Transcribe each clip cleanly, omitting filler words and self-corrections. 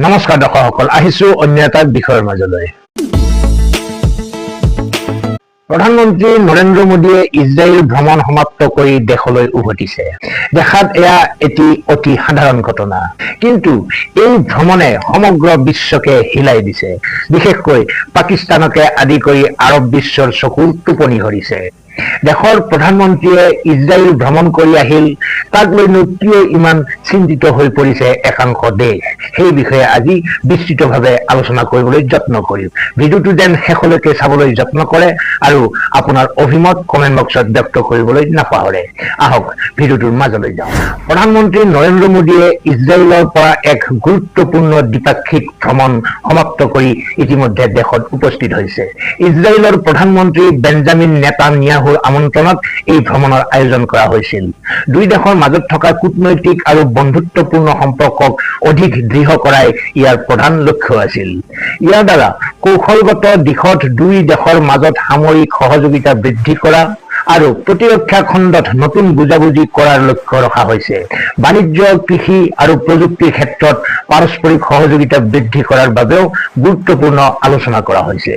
নমস্কাৰ দৰ্শকসকল, আহিছো অন্য এটা বিষয়ৰ মাজলৈ। প্ৰধানমন্ত্ৰী নৰেন্দ্ৰ মোদীয়ে ইজৰাইল ভ্ৰমণ সমাপ্ত কৰি দেশলৈ উভতিছে। দেখাত এয়া এটি অতি সাধাৰণ ঘটনা, কিন্তু এই ভ্ৰমণে সমগ্ৰ বিশ্বকে হিলাই দিছে। বিশেষকৈ পাকিস্তানকে আদি কৰি আৰৱ বিশ্বৰ চকুৰ টোপনি ধৰিছে। দেশৰ প্ৰধানমন্ত্ৰীয়ে ইজৰাইল ভ্ৰমণ কৰি আহিল, তাক লৈনো কিয় ইমান চিন্তিত হৈ পৰিছে একাংশ দেশ, সেই বিষয়ে আজি বিস্তৃতভাৱে আলোচনা কৰিবলৈ যত্ন কৰিম। ভিডিঅ'টো যেন শেষলৈকে চাবলৈ যত্ন কৰে আৰু আপোনাৰ অভিমত কমেণ্ট বক্সত ব্যক্ত কৰিবলৈ নাপাহৰে। আহক ভিডিঅ'টোৰ মাজলৈ যাওঁ। প্ৰধানমন্ত্ৰী নৰেন্দ্ৰ মোদীয়ে ইজৰাইলৰ পৰা এক গুৰুত্বপূৰ্ণ দ্বিপাক্ষিক ভ্ৰমণ সমাপ্ত কৰি ইতিমধ্যে দেশত উপস্থিত হৈছে। ইজৰাইলৰ প্ৰধানমন্ত্ৰী বেঞ্জামিন নেতানিয়াহুৰ আমন্ত্ৰণত এই ভ্ৰমণৰ আয়োজন কৰা হৈছিল। দুই দেশৰ মাজত থকা কূটনৈতিক আৰু বন্ধুত্বপূৰ্ণ সম্পৰ্কক অধিক দৃঢ় কৰাই ইয়াৰ প্ৰধান লক্ষ্য আছিল। ইয়াৰ দ্বাৰা কৌশলগত দিশত দুই দেশৰ মাজত সামৰিক সহযোগিতা বৃদ্ধি কৰা আৰু প্ৰতিৰক্ষা খণ্ডত নতুন বুজাবুজি কৰাৰ লক্ষ্য ৰখা হৈছে। বাণিজ্য, কৃষি আৰু প্ৰযুক্তিৰ ক্ষেত্ৰত পাৰস্পৰিক সহযোগিতা বৃদ্ধি কৰাৰ বাবেও গুৰুত্বপূৰ্ণ আলোচনা কৰা হৈছে।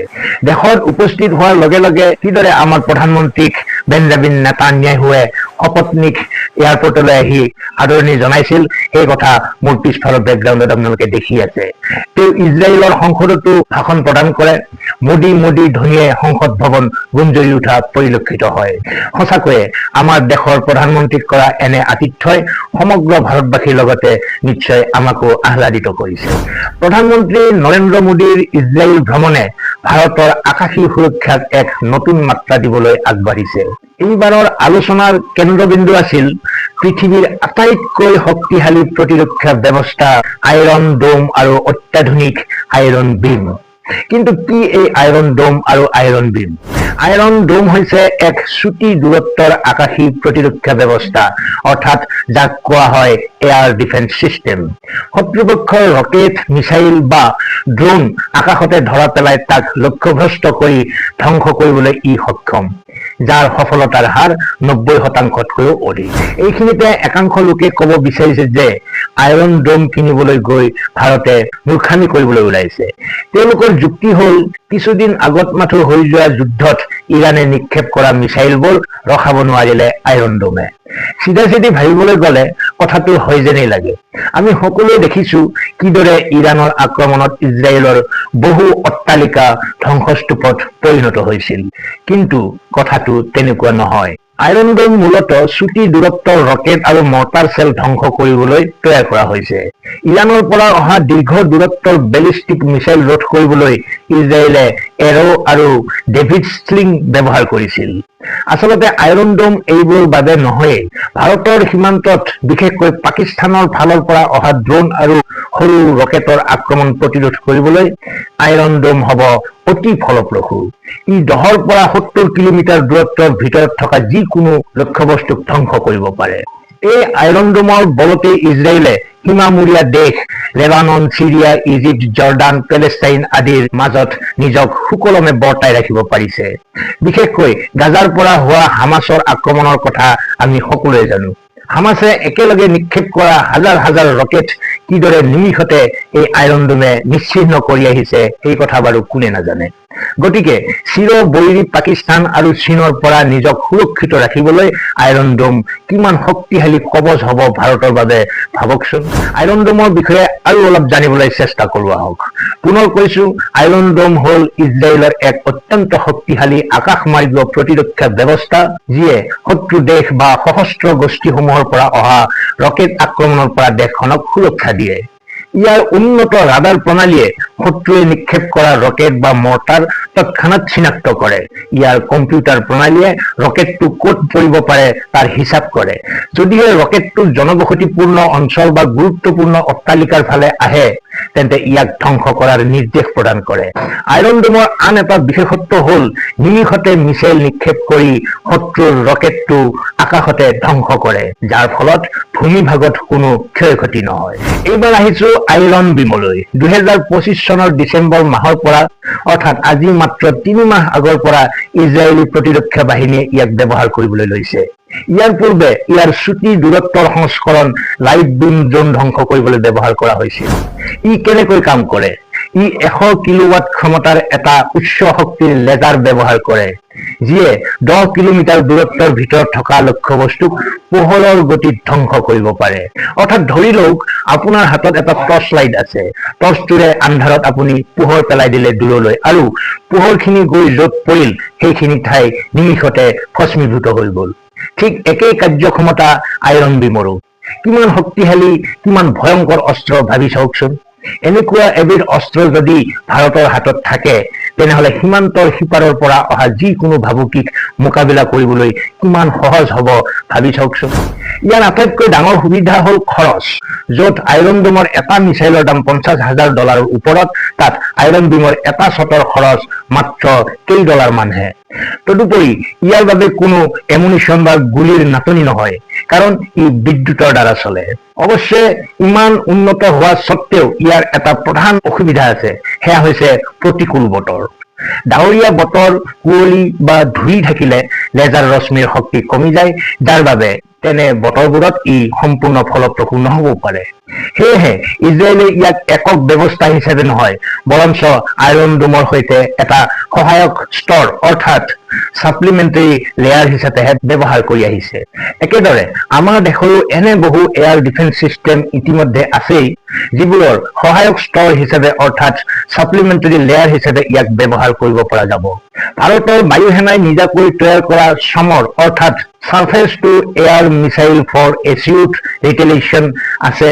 দেশত উপস্থিত হোৱাৰ লগে লগে কিদৰে আমাৰ প্ৰধানমন্ত্ৰীক বেঞ্জামিন নেতানিয়াহুৱে সপত্নীক এয়াৰপৰ্টলৈ আহি আদৰণি জনাইছিল, সেই কথা মোৰ পিছফালৰ বেকগ্ৰাউণ্ডত আপোনালোকে দেখি আছে। তেওঁ ইজৰাইলৰ সংসদতো ভাষণ প্ৰদান কৰে। মোদী মোদী ধ্বনিয়ে সংসদ ভৱন গুঞ্জৰি উঠা পৰিলক্ষিত হয়। সঁচাকৈয়ে আমাৰ দেশৰ প্ৰধানমন্ত্ৰীক কৰা এনে আতিথ্যই সমগ্ৰ ভাৰতবাসীৰ লগতে নিশ্চয় আমাকো আহ্লাদিত কৰিছে। প্ৰধানমন্ত্ৰী নৰেন্দ্ৰ মোদীৰ ইজৰাইল ভ্ৰমণে ভাৰতৰ আকাশী সুৰক্ষাক এক নতুন মাত্ৰা দিবলৈ আগবাঢ়িছে। এইবাৰৰ আলোচনাৰ কেন্দ্ৰবিন্দু আছিল পৃথিৱীৰ আটাইতকৈ শক্তিশালী প্ৰতিৰক্ষা ব্যৱস্থা আইৰন ডোম আৰু অত্যাধুনিক আইৰন বিম। কিন্তু কি এই আইৰন ডোম আৰু আইৰন বিম? আইৰন ডোম হৈছে এক চুটি দূৰত্বৰ আকাশী প্ৰতিৰক্ষা ব্যৱস্থা, অৰ্থাৎ যাক কোৱা হয় এয়াৰ ডিফেন্স চিষ্টেম। শত্ৰুপক্ষৰ ৰকেট, মিছাইল বা ড্ৰোন আকাশতে ধৰা পেলাই তাক লক্ষ্যভ্ৰষ্ট কৰি ধ্বংস কৰিবলৈ ই সক্ষম, যাৰ সফলতাৰ হাৰ 90%তকৈও অধিক। এইখিনিতে একাংশ লোকে ক'ব বিচাৰিছে যে আইৰন ডোম কিনিবলৈ গৈ ভাৰতে মূৰ্খামি কৰিবলৈ ওলাইছে। তেওঁলোকৰ যুক্তি হ'ল, কিছুদিন আগত মাথো হৈ যোৱা যুদ্ধত ইৰাণে নিক্ষেপ কৰা মিছাইলবোৰ ৰখাব নোৱাৰিলে আইৰন ডোমে। চিধা চিধি ভাবিবলৈ গ'লে কথাটো হয় যেনেই লাগে। আমি সকলোৱে দেখিছো কিদৰে ইৰাণৰ আক্ৰমণত ইজৰাইলৰ বহু অট্টালিকা ধ্বংসস্তূপত পৰিণত হৈছিল, কিন্তু কথাটো তেনেকুৱা নহয়। আইৰন ডোম মূলতঃ চুটি দূৰত্বৰ ৰকেট আৰু মৰ্টাৰ চেল ধ্বংস কৰিবলৈ তৈয়াৰ কৰা হৈছে। ইৰাণৰ পৰা অহা দীৰ্ঘ দূৰত্বৰ বেলিষ্টিক মিছাইল ৰোধ কৰিবলৈ ইজৰাইলে এৰো আৰু ডেভিড স্লিং ব্যৱহাৰ কৰিছিল। আচলতে আইৰন ডোম এইবোৰৰ বাবে নহয়েই। ভাৰতৰ সীমান্তত বিশেষকৈ পাকিস্তানৰ ফালৰ পৰা অহা ড্ৰোন আৰু সৰু ৰকেটৰ আক্ৰমণ প্ৰতিৰোধ কৰিবলৈ আইৰন ডোম হ'ব অতি ফলপ্ৰসূ। ই 10ৰ পৰা 70 কিলোমিটাৰ দূৰত্বৰ ভিতৰত থকা যিকোনো লক্ষ্যবস্তুক ধ্বংস কৰিব পাৰে। এই আইৰন ডোমৰ বলতে ইজৰাইলে সীমামূৰীয়া দেশ লেবানন, চিৰিয়া, ইজিপ্ত, জৰ্ডান, পেলেষ্টাইন আদিৰ মাজত নিজক সুকলমে বৰ্তাই ৰাখিব পাৰিছে। বিশেষকৈ গাজাৰ পৰা হোৱা হামাছৰ আক্ৰমণৰ কথা আমি সকলোৱে জানো। হামাছে একেলগে নিক্ষেপ কৰা হাজাৰ হাজাৰ ৰকেট কিদৰে নিমিষতে এই আইৰন ডোমে নিশ্চিহ্ন কৰি আহিছে, সেই কথা বাৰু কোনে নাজানে। গতিকে চিৰ বৈৰী পাকিস্তান আৰু চীনৰ পৰা নিজক সুৰক্ষিত ৰাখিবলৈ আইৰন ডোম কিমান শক্তিশালী কবচ হ'ব ভাৰতৰ বাবে ভাবকচোন। আইৰন ডোমৰ বিষয়ে আৰু অলপ জানিবলৈ চেষ্টা কৰোঁ আহক। পুনৰ কৈছো, আইৰন ডোম হ'ল ইজৰাইলৰ এক অত্যন্ত শক্তিশালী আকাশমাৰ্গীয় প্ৰতিৰক্ষা ব্যৱস্থা, যিয়ে শত্ৰু দেশ বা সশস্ত্ৰ গোষ্ঠীসমূহৰ পৰা অহা ৰকেট আক্ৰমণৰ পৰা দেশখনক সুৰক্ষা দিয়ে। ইয়াৰ উন্নত ৰাডাৰ প্ৰণালীয়ে শত্ৰুৱে নিক্ষেপ কৰা ৰকেট বা মৰ্টাৰ তৎক্ষণাৎ চিনাক্ত কৰে। ইয়াৰ কম্পিউটাৰ প্ৰণালীয়ে ৰকেটটো ক'ত পৰিব পাৰে তাৰ হিচাপ কৰে। যদিহে ৰকেটটো জনবসতিপূৰ্ণ অঞ্চল বা গুৰুত্বপূৰ্ণ অট্টালিকাৰ ফালে আহে, তেন্তে ইয়াক ধ্বংস কৰাৰ নিৰ্দেশ প্ৰদান কৰে। আইৰন ডোমৰ আন এটা বিশেষত্ব হ'ল নিমিষতে মিছাইল নিক্ষেপ কৰি শত্ৰুৰ ৰকেটটো আকাশতে ধ্বংস কৰে, যাৰ ফলত ভূমিভাগত কোনো ক্ষয়ক্ষতি নহয়। এইবাৰ আহিছো আইৰন বিমলৈ। 2025 চনৰ ডিচেম্বৰ মাহৰ পৰা, অৰ্থাৎ আজি মাত্ৰ 3 মাহ আগৰ পৰা ইজৰাইলী প্ৰতিৰক্ষা বাহিনীয়ে ইয়াক ব্যৱহাৰ কৰিবলৈ লৈছে। ইয়াৰ পূৰ্বে ইয়াৰ চুটি দূৰত্বৰ সংস্কৰণ লাইট বিম ড্ৰোন ধ্বংস কৰিবলৈ ব্যৱহাৰ কৰা হৈছিল। ই কেনেকৈ কাম কৰে? ই 100 কিলোৱাট ক্ষমতাৰ এটা উচ্চ শক্তিৰ লেজাৰ ব্যৱহাৰ কৰে, যিয়ে 10 কিলোমিটাৰ দূৰত্বৰ ভিতৰত থকা লক্ষ্যবস্তুক পোহৰৰ গতিত ধ্বংস কৰিব পাৰে। অৰ্থাৎ ধৰি লওক আপোনাৰ হাতত এটা টৰ্চ লাইট আছে। টৰ্চটোৰে আন্ধাৰত আপুনি পোহৰ পেলাই দিলে দূৰলৈ, আৰু পোহৰখিনি গৈ য'ত পৰিল সেইখিনি ঠাই নিমিষতে ভস্মীভূত হৈ গ'ল। ঠিক একেই কাৰ্যক্ষমতা আইৰণ বিমৰো। কিমান শক্তিশালী, কিমান ভয়ংকৰ অস্ত্ৰ ভাবি চাওকচোন। এনেকুৱা এবিধ অস্ত্ৰ যদি ভাৰতৰ হাতত থাকে, তেনেহলে সীমান্তৰ সিপাৰৰ পৰা অহা যিকোনো ভাবুকিক মোকাবিলা কৰিবলৈ কিমান সহজ হ'ব ভাবি চাওকচোন। ইয়াৰ আটাইতকৈ ডাঙৰ সুবিধা হ'ল খৰচ। য'ত আইৰণ বিমৰ এটা মিছাইলৰ দাম $50,000 ওপৰত, তাত আইৰণ বিমৰ এটা শ্বটৰ খৰচ মাত্ৰ কেইডলাৰ মানহে। তদুপৰি ইয়াৰ বাবে কোনো এমুনিশ্যন বা গুলিৰ নাটনি নহয়, কাৰণ ই বিদ্যুতৰ দ্বাৰা চলে। অৱশ্যে ইমান উন্নত হোৱা স্বত্তেও ইয়াৰ এটা প্ৰধান অসুবিধা আছে, সেয়া হৈছে প্ৰতিকূল বতৰ। ডাৱৰীয়া বতৰ, কুঁৱলী বা ধূলি থাকিলে লেজাৰ ৰশ্মিৰ শক্তি কমি যায়, যাৰ বাবে তেনে বতৰবোৰত ই সম্পূৰ্ণ ফলপ্ৰসূ নহ'ব পাৰে। সেয়েহে ইজৰাইলে ইয়াক একক ব্যৱস্থা হিচাপে নহয়, বৰঞ্চ আইৰণ ডোমৰ সৈতে এটা সহায়ক স্তৰ অৰ্থাৎ ছাপ্লিমেণ্টাৰী লেয়াৰ হিচাপেহে ব্যৱহাৰ কৰি আহিছে। একেদৰে আমাৰ দেশৰো এনে বহু এয়াৰ ডিফেন্স চিষ্টেম ইতিমধ্যে আছেই, যিবোৰৰ সহায়ক স্তৰ হিচাপে অৰ্থাৎ ছাপ্লিমেণ্টাৰী লেয়াৰ হিচাপে ইয়াক ব্যৱহাৰ কৰিব পৰা যাব। ভাৰতৰ বায়ুসেনাই নিজাকৈ তৈয়াৰ কৰা সমৰ অৰ্থাৎ সাৰ্ফেচ টু এয়াৰ মিছাইল ফৰ এচিউট ৰিটেলিয়েশ্যন আছে,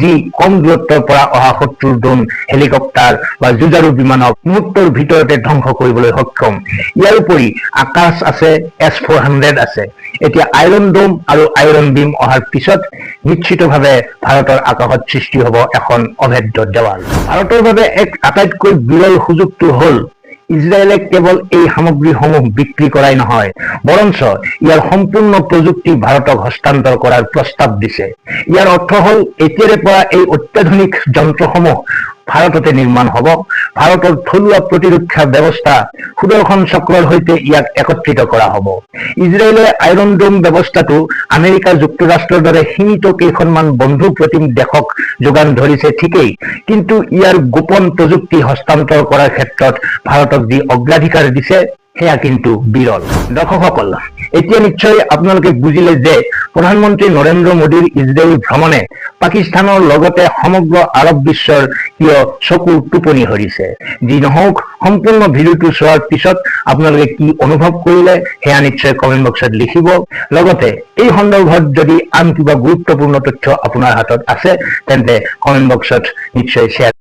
যি কম দূৰত্বৰ পৰা অহা শত্ৰুৰ ড্ৰোন, হেলিকপ্টাৰ বা যুঁজাৰু বিমানক মুহূৰ্তৰ ভিতৰতে ধ্বংস কৰিবলৈ সক্ষম। ইয়াৰ উপৰি আকাশ আছে, S-400 আছে। এতিয়া আইৰণ ডোম আৰু আইৰণ বিম অহাৰ পিছত নিশ্চিতভাৱে ভাৰতৰ আকাশত সৃষ্টি হ'ব এখন অভেদ্য দেৱাল। ভাৰতৰ বাবে এক আটাইতকৈ বিৰল সুযোগটো হ'ল ইজৰাইলে কেৱল এই সামগ্ৰীসমূহ বিক্ৰী কৰাই নহয়, বৰঞ্চ ইয়াৰ সম্পূৰ্ণ প্ৰযুক্তি ভাৰতক হস্তান্তৰ কৰাৰ প্ৰস্তাৱ দিছে। ইয়াৰ অৰ্থ হ'ল এতিয়াৰে পৰা এই অত্যাধুনিক যন্ত্ৰসমূহ ভাৰততে নিৰ্মাণ হ'ব। ভাৰতৰ থলুৱা প্ৰতিৰক্ষা ব্যৱস্থা সুদৰ্শন চক্ৰৰ সৈতে ইয়াক একত্ৰিত কৰা হ'ব। ইজৰাইলে আইৰণ ডোম ব্যৱস্থাটো আমেৰিকা যুক্তৰাষ্ট্ৰৰ দৰে সীমিত কেইখনমান বন্ধু প্ৰতিম দেশক যোগান ধৰিছে ঠিকেই, কিন্তু ইয়াৰ গোপন প্ৰযুক্তি হস্তান্তৰ কৰাৰ ক্ষেত্ৰত ভাৰতক যি অগ্ৰাধিকাৰ দিছে সেয়া কিন্তু বিৰল। দৰ্শকসকল, এতিয়া নিশ্চয় আপোনালোকে বুজিলে যে প্ৰধানমন্ত্ৰী নৰেন্দ্ৰ মোদীৰ ইজৰাইল ভ্ৰমণে পাকিস্তানৰ লগতে সমগ্ৰ আৰৱ বিশ্বৰ কিয় চকুৰ টোপনি সৰিছে। যি নহওক, সম্পূৰ্ণ ভিডিঅ'টো চোৱাৰ পিছত আপোনালোকে কি অনুভৱ কৰিলে সেয়া নিশ্চয় কমেণ্ট বক্সত লিখিব। লগতে এই সন্দৰ্ভত যদি আন কিবা গুৰুত্বপূৰ্ণ তথ্য আপোনাৰ হাতত আছে, তেন্তে কমেণ্ট বক্সত নিশ্চয় শ্বেয়াৰ